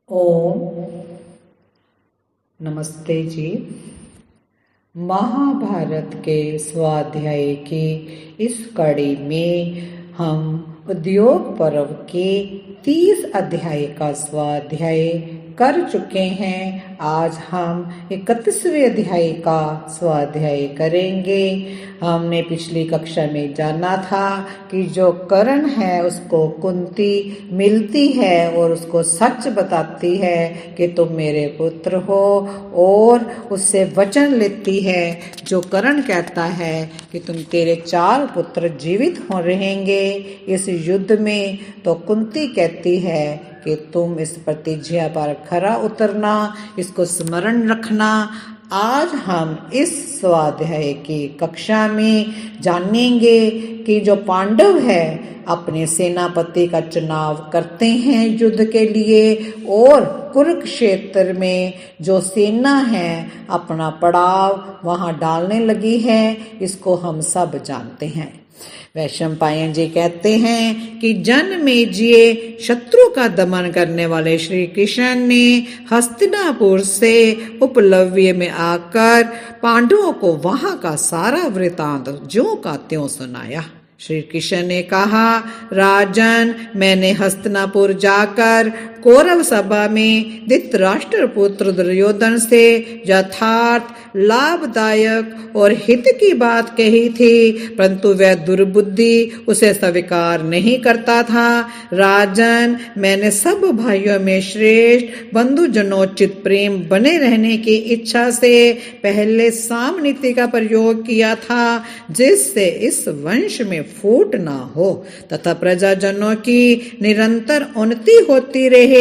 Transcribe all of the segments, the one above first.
ओम नमस्ते जी। महाभारत के स्वाध्याय की इस कड़ी में हम उद्योग पर्व के 30 अध्याय का स्वाध्याय कर चुके हैं। आज हम 31वें अध्याय का स्वाध्याय करेंगे। हमने पिछली कक्षा में जाना था कि जो कर्ण है उसको कुंती मिलती है और उसको सच बताती है कि तुम मेरे पुत्र हो, और उससे वचन लेती है। जो कर्ण कहता है कि तेरे 4 पुत्र जीवित हो रहेंगे इस युद्ध में, तो कुंती कहती है कि तुम इस प्रतिज्ञा पर खरा उतरना, इसको स्मरण रखना। आज हम इस स्वाध्याय की कक्षा में जानेंगे कि जो पांडव है अपने सेनापति का चुनाव करते हैं युद्ध के लिए, और कुरुक्षेत्र में जो सेना है अपना पड़ाव वहां डालने लगी है, इसको हम सब जानते हैं। वैशंपायन जी कहते हैं कि जनमेजय शत्रु का दमन करने वाले श्री कृष्ण ने हस्तिनापुर से उपलव्य में आकर पांडवों को वहां का सारा वृतांत ज्यों का त्यों सुनाया। श्री कृष्ण ने कहा, राजन, मैंने हस्तिनापुर जाकर कौरव सभा में धृतराष्ट्र पुत्र दुर्योधन से यथार्थ, लाभदायक और हित की बात कही थी, परंतु वह दुर्बुद्धि उसे स्वीकार नहीं करता था। राजन, मैंने सब भाइयों में श्रेष्ठ बंधुजनोचित प्रेम बने रहने की इच्छा से पहले सामनीति का प्रयोग किया था, जिससे इस वंश में फूट ना हो तथा प्रजाजनों की निरंतर उन्नति होती रहे।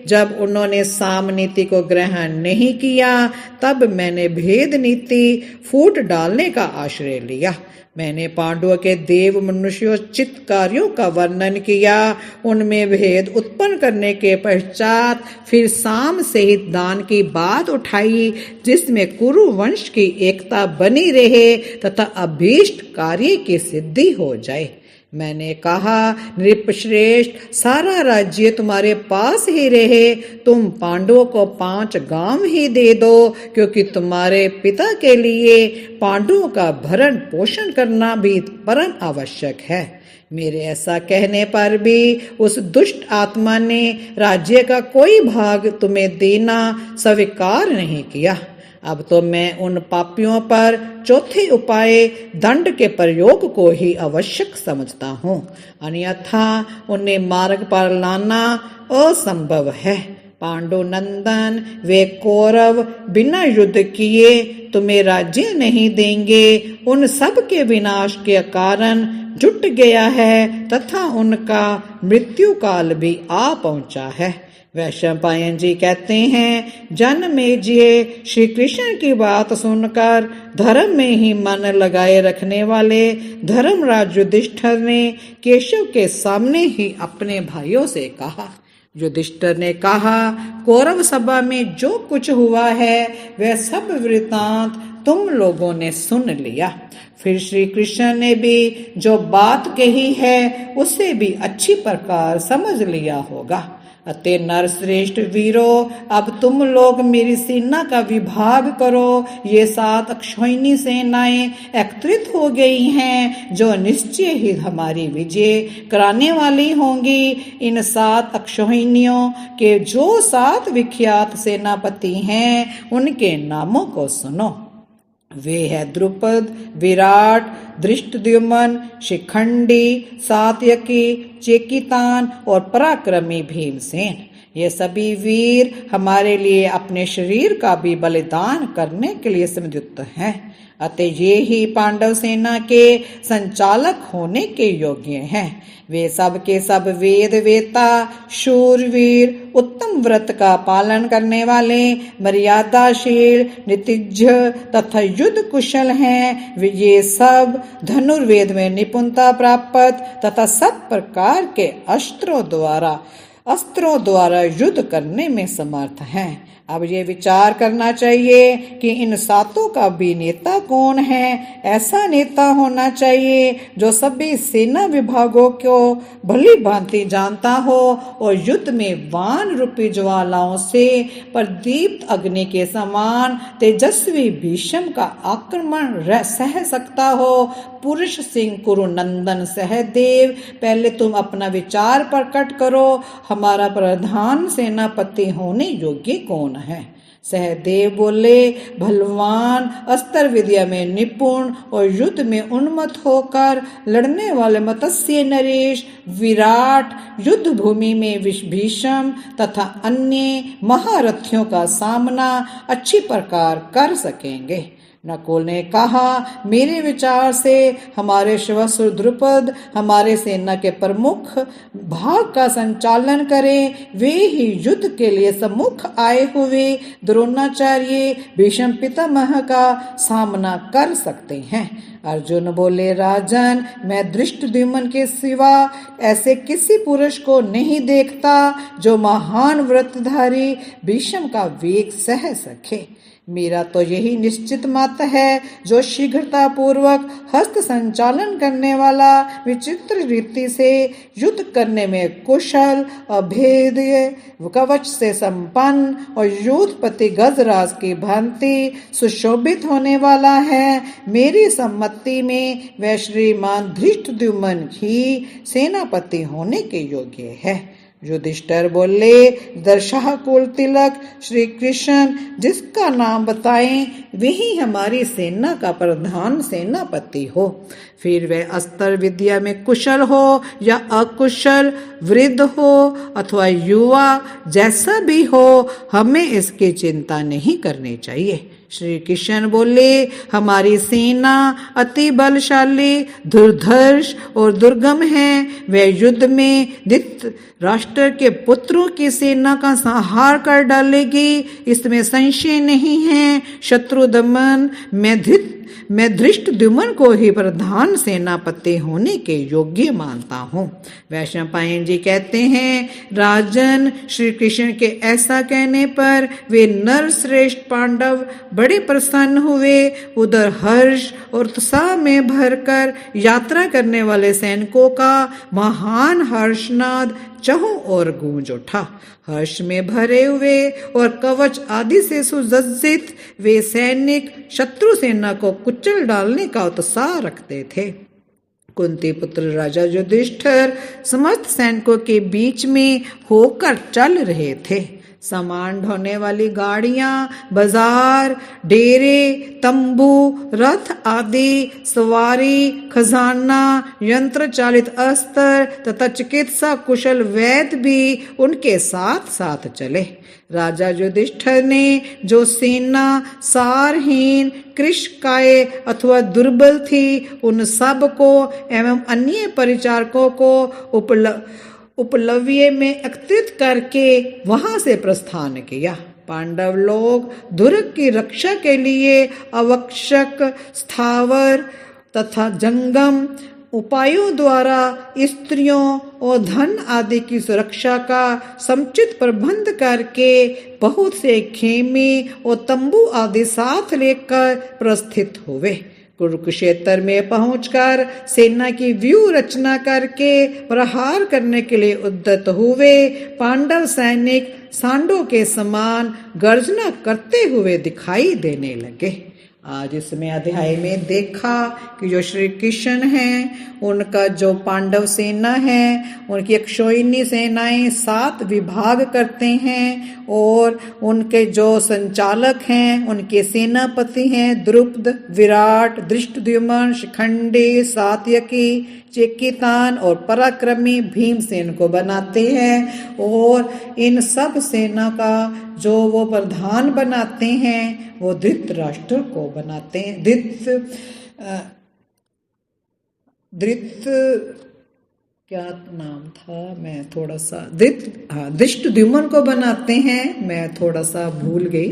जब उन्होंने सामनीति को ग्रहण नहीं किया, तब मैंने भेद नीति फूट डालने का आश्रय लिया। मैंने पांडवों के देव मनुष्योचित कार्यों का वर्णन किया, उनमें भेद उत्पन्न करने के पश्चात फिर साम सहित दान की बात उठाई, जिसमें कुरु वंश की एकता बनी रहे तथा अभीष्ट कार्य की सिद्धि हो जाए। मैंने कहा, नृपश्रेष्ठ, सारा राज्य तुम्हारे पास ही रहे, तुम पांडवों को 5 गांव ही दे दो, क्योंकि तुम्हारे पिता के लिए पांडवों का भरण पोषण करना भी परम आवश्यक है। मेरे ऐसा कहने पर भी उस दुष्ट आत्मा ने राज्य का कोई भाग तुम्हें देना स्वीकार नहीं किया। अब तो मैं उन पापियों पर चौथे उपाय दंड के प्रयोग को ही आवश्यक समझता हूँ, अन्यथा उन्हें मार्ग पर लाना असंभव है। पांडु नंदन, वे कौरव बिना युद्ध किए तुम्हें राज्य नहीं देंगे। उन सब के विनाश के कारण जुट गया है तथा उनका मृत्यु काल भी आ पहुंचा है। वैशंपायन जी कहते हैं, जनमेजय श्री कृष्ण की बात सुनकर धर्म में ही मन लगाए रखने वाले धर्मराज युधिष्ठिर ने केशव के सामने ही अपने भाइयों से कहा। युधिष्ठिर ने कहा, कौरव सभा में जो कुछ हुआ है वह सब वृतांत तुम लोगों ने सुन लिया। फिर श्री कृष्ण ने भी जो बात कही है उसे भी अच्छी प्रकार समझ लिया होगा। अतः नरश्रेष्ठ वीरों, अब तुम लोग मेरी सेना का विभाग करो। ये 7 अक्षौहिणी सेनाएं एकत्रित हो गई हैं, जो निश्चय ही हमारी विजय कराने वाली होंगी। इन 7 अक्षौहिणियों के जो 7 विख्यात सेनापति हैं, उनके नामों को सुनो। वे है द्रुपद, विराट, धृष्टद्युम्न, शिखंडी, सात्यकी, चेकितान और पराक्रमी भीमसेन। ये सभी वीर हमारे लिए अपने शरीर का भी बलिदान करने के लिए संयुक्त हैं। अतः ये ही पांडव सेना के संचालक होने के योग्य हैं। वे सब के सब वेद वेता, शूरवीर, उत्तम व्रत का पालन करने वाले, मर्यादाशील, नीतिज्ञ तथा युद्ध कुशल हैं। वे ये सब धनुर्वेद में निपुणता प्राप्त तथा सब प्रकार के अस्त्रों द्वारा युद्ध करने में समर्थ हैं। अब ये विचार करना चाहिए कि इन सातों का भी नेता कौन है। ऐसा नेता होना चाहिए जो सभी सेना विभागों को भली भांति जानता हो और युद्ध में बाण रूपी ज्वालाओं से प्रदीप्त अग्नि के समान तेजस्वी भीष्म का आक्रमण सह सकता हो। पुरुष सिंह कुरुनंदन सहदेव, पहले तुम अपना विचार प्रकट करो। हमारा प्रधान सेनापति होने योग्य कौन है? सहदेव बोले, बलवान, अस्त्र विद्या में निपुण और युद्ध में उन्मत्त होकर लड़ने वाले मत्स्य नरेश, विराट, युद्ध भूमि में भीष्म तथा अन्य महारथियों का सामना अच्छी प्रकार कर सकेंगे। नकुल ने कहा, मेरे विचार से हमारे श्वशुर द्रुपद हमारे सेना के प्रमुख भाग का संचालन करें। वे ही युद्ध के लिए सम्मुख आए हुए द्रोणाचार्य भीष्म पितामह का सामना कर सकते हैं। अर्जुन बोले, राजन, मैं धृष्टद्युम्न के सिवा ऐसे किसी पुरुष को नहीं देखता जो महान व्रतधारी भीष्म का वेग सह सके। मेरा तो यही निश्चित मत है, जो शीघ्रता पूर्वक हस्त संचालन करने वाला, विचित्र रीति से युद्ध करने में कुशल, अभेद्य कवच से संपन्न और योधपति गजराज की भांति सुशोभित होने वाला है। मेरी सम्मति में वह श्रीमान धृष्टद्युम्न ही सेनापति होने के योग्य है। युधिष्ठिर बोले, दर्शा कुल तिलक श्री कृष्ण जिसका नाम बताएं वही हमारी सेना का प्रधान सेनापति हो। फिर वह अस्त्र विद्या में कुशल हो या अकुशल, वृद्ध हो अथवा युवा, जैसा भी हो, हमें इसकी चिंता नहीं करनी चाहिए। श्री कृष्ण बोले, हमारी सेना अति बलशाली, दुर्धर्ष और दुर्गम है। वह युद्ध में धृतराष्ट्र के पुत्रों की सेना का संहार कर डालेगी, इसमें संशय नहीं है। शत्रु दमन मैं धृष्टद्युम्न को ही प्रधान सेनापति होने के योग्य मानता हूँ। वैशंपायन जी कहते हैं, राजन, श्री कृष्ण के ऐसा कहने पर वे नर श्रेष्ठ पांडव बड़े प्रसन्न हुए। उधर हर्ष और उत्साह में भरकर यात्रा करने वाले सैनिकों का महान हर्षनाद चहुं ओर गूंज उठा। हर्ष में भरे हुए और कवच आदि से सुसज्जित वे सैनिक शत्रु सेना को कुचल डालने का उत्साह रखते थे। कुंती पुत्र राजा युधिष्ठिर समस्त सैनिकों के बीच में होकर चल रहे थे। सामान ढोने वाली गाड़ियां, बाजार, डेरे, तंबू, रथ आदि, सवारी, खजाना, यंत्र चालित अस्त्र तथा चिकित्सा कुशल वैद्य भी उनके साथ साथ चले। राजा युधिष्ठिर ने जो सेना सारहीन, कृशकाय अथवा दुर्बल थी, उन सब को एवं अन्य परिचारकों को उपलव्य में एकत्रित करके वहां से प्रस्थान किया। पांडव लोग दुर्ग की रक्षा के लिए आवश्यक स्थावर तथा जंगम उपायों द्वारा स्त्रियों और धन आदि की सुरक्षा का समुचित प्रबंध करके बहुत से खेमे और तंबू आदि साथ लेकर प्रस्थित हुए। कुरुक्षेत्र में पहुंचकर सेना की व्यूह रचना करके प्रहार करने के लिए उद्यत हुए। पांडव सैनिक सांडों के समान गर्जना करते हुए दिखाई देने लगे। आज इसमें अध्याय में देखा कि जो श्री कृष्ण हैं, उनका जो पांडव सेना है, उनकी अक्षौहिणी सेनाएं 7 विभाग करते हैं और उनके जो संचालक हैं, उनके सेनापति हैं द्रुपद, विराट, धृष्टद्युम्न, शिखंडी, सात्यकी, चेकितान और पराक्रमी भीमसेन को बनाते हैं। और इन सब सेना का जो वो प्रधान बनाते हैं वो धृतराष्ट्र को बनाते हैं। क्या नाम था, मैं थोड़ा सा धृष्टद्युम्न को बनाते हैं, मैं थोड़ा सा भूल गई।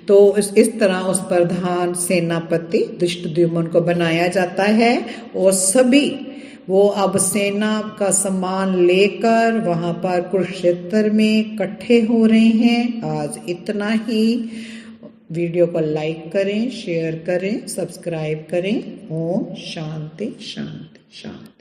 तो इस तरह उस प्रधान सेनापति धृष्टद्युम्न को बनाया जाता है और सभी वो अब सेना का सम्मान लेकर वहां पर कुरुक्षेत्र में इकट्ठे हो रहे हैं। आज इतना ही। वीडियो को लाइक करें, शेयर करें, सब्सक्राइब करें। ओम शांति शांति शांति।